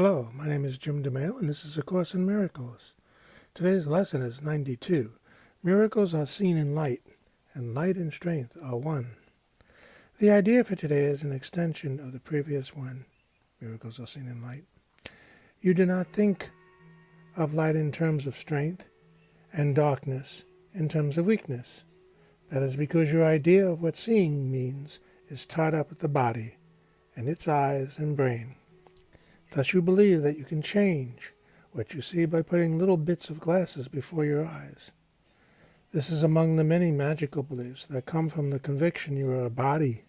Hello, my name is Jim DeMayo, and this is A Course in Miracles. Today's lesson is 92. Miracles are seen in light, and light and strength are one. The idea for today is an extension of the previous one. Miracles are seen in light. You do not think of light in terms of strength and darkness in terms of weakness. That is because your idea of what seeing means is tied up with the body and its eyes and brain. Thus you believe that you can change what you see by putting little bits of glasses before your eyes. This is among the many magical beliefs that come from the conviction you are a body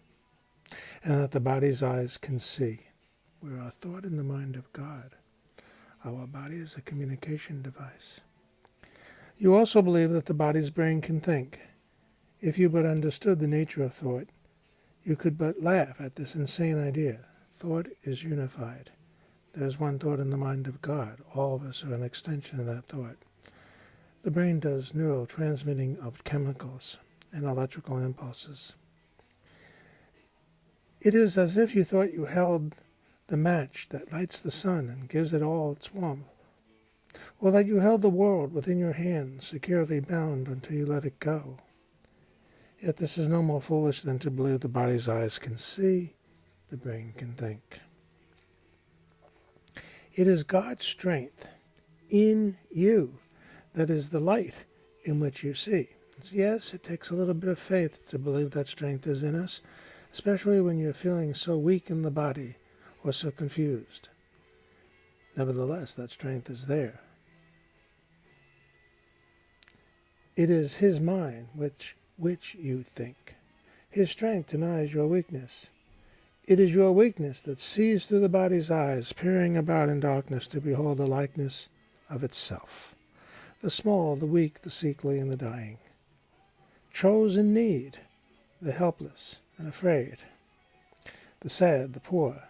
and that the body's eyes can see. We are a thought in the mind of God. Our body is a communication device. You also believe that the body's brain can think. If you but understood the nature of thought, you could but laugh at this insane idea. Thought is unified. There is one thought in the mind of God. All of us are an extension of that thought. The brain does neurotransmitting of chemicals and electrical impulses. It is as if you thought you held the match that lights the sun and gives it all its warmth, or that you held the world within your hands, securely bound until you let it go. Yet this is no more foolish than to believe the body's eyes can see, the brain can think. It is God's strength in you that is the light in which you see. Yes, it takes a little bit of faith to believe that strength is in us, especially when you're feeling so weak in the body or so confused. Nevertheless, that strength is there. It is His mind which you think. His strength denies your weakness. It is your weakness that sees through the body's eyes, peering about in darkness to behold the likeness of itself. The small, the weak, the sickly, and the dying. Those in need, the helpless and afraid. The sad, the poor,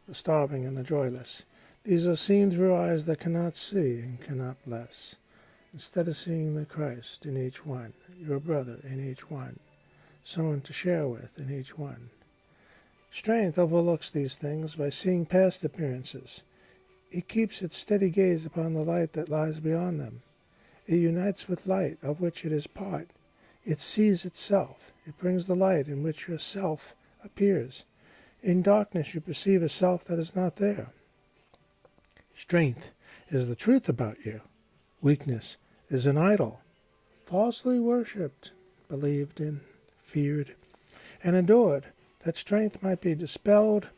the starving, and the joyless. These are seen through eyes that cannot see and cannot bless. Instead of seeing the Christ in each one, your brother in each one, someone to share with in each one. Strength overlooks these things by seeing past appearances. It keeps its steady gaze upon the light that lies beyond them. It unites with light of which it is part. It sees itself. It brings the light in which your self appears. In darkness you perceive a self that is not there. Strength is the truth about you. Weakness is an idol, falsely worshipped, believed in, feared, and adored, that strength might be dispelled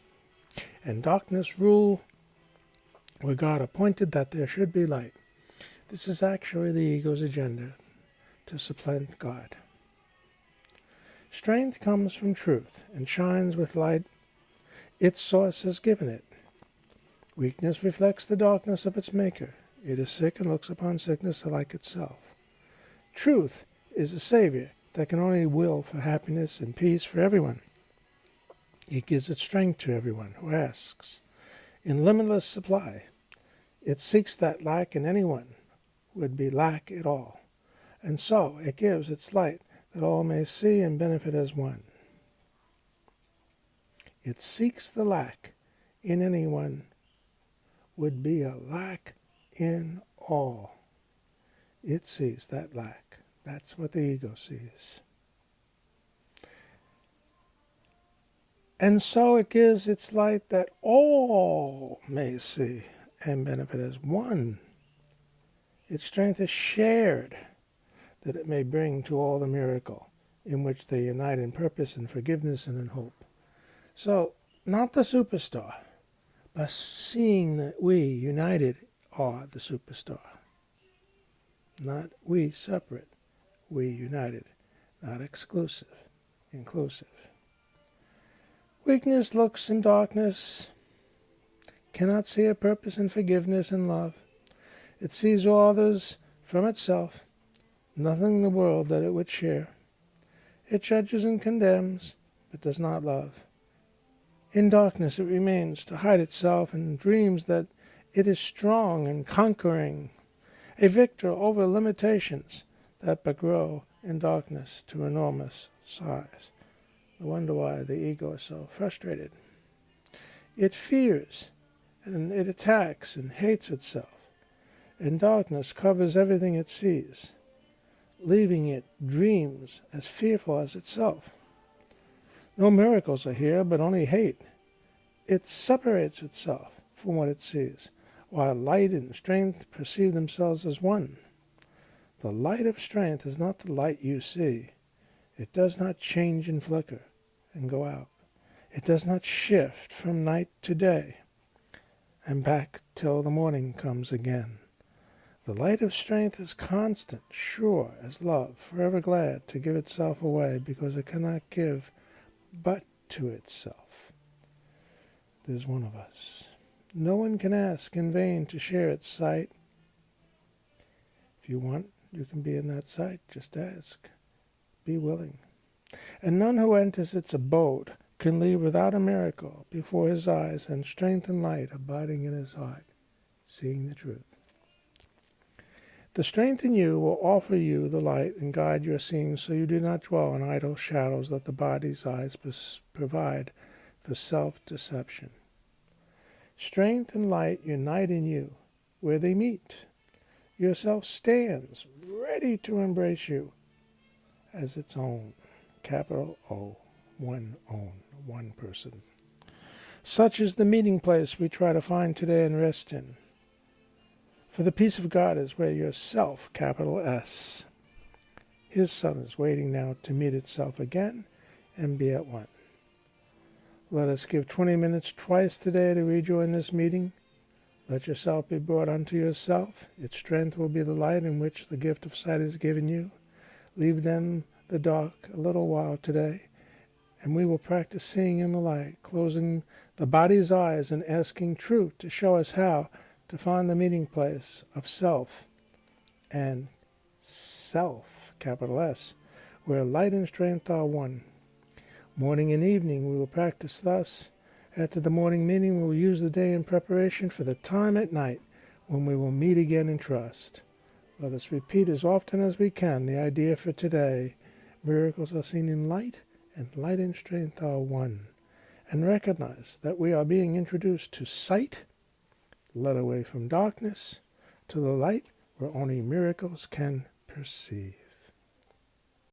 and darkness rule where God appointed that there should be light. This is actually the ego's agenda, to supplant God. Strength comes from truth and shines with light its source has given it. Weakness reflects the darkness of its maker. It is sick and looks upon sickness like itself. Truth is a savior that can only will for happiness and peace for everyone. It gives its strength to everyone who asks. In limitless supply, it seeks that lack in anyone would be lack at all. And so it gives its light that all may see and benefit as one. It seeks the lack in anyone would be a lack in all. It sees that lack. That's what the ego sees. And so it gives its light that all may see and benefit as one. Its strength is shared, that it may bring to all the miracle in which they unite in purpose and forgiveness and in hope. So, not the superstar, but seeing that we united are the superstar. Not we separate, we united, not exclusive, inclusive. Weakness looks in darkness, cannot see a purpose in forgiveness and love. It sees all others from itself, nothing in the world that it would share. It judges and condemns, but does not love. In darkness it remains to hide itself and dreams that it is strong and conquering, a victor over limitations that but grow in darkness to enormous size. I wonder why the ego is so frustrated. It fears and it attacks and hates itself, and darkness covers everything it sees, leaving it dreams as fearful as itself. No miracles are here, but only hate. It separates itself from what it sees, while light and strength perceive themselves as one. The light of strength is not the light you see. It does not change and flicker and go out. It does not shift from night to day and back till the morning comes again. The light of strength is constant, sure as love, forever glad to give itself away because it cannot give but to itself. There's one of us. No one can ask in vain to share its sight. If you want, you can be in that sight. Just ask. Be willing. And none who enters its abode can leave without a miracle before his eyes and strength and light abiding in his heart, seeing the truth. The strength in you will offer you the light and guide your seeing so you do not dwell in idle shadows that the body's eyes provide for self-deception. Strength and light unite in you where they meet. Yourself stands ready to embrace you as its own, capital O, one own, one person. Such is the meeting place we try to find today and rest in. For the peace of God is where yourself, capital S, His Son is waiting now to meet itself again and be at one. Let us give 20 minutes twice today to rejoin this meeting. Let yourself be brought unto yourself. Its strength will be the light in which the gift of sight is given you. Leave then the dark a little while today, and we will practice seeing in the light, closing the body's eyes and asking truth to show us how to find the meeting place of self and self, capital S, where light and strength are one. Morning and evening we will practice thus. After the morning meeting, we will use the day in preparation for the time at night when we will meet again in trust. Let us repeat as often as we can the idea for today. Miracles are seen in light, and light and strength are one. And recognize that we are being introduced to sight, led away from darkness, to the light where only miracles can perceive.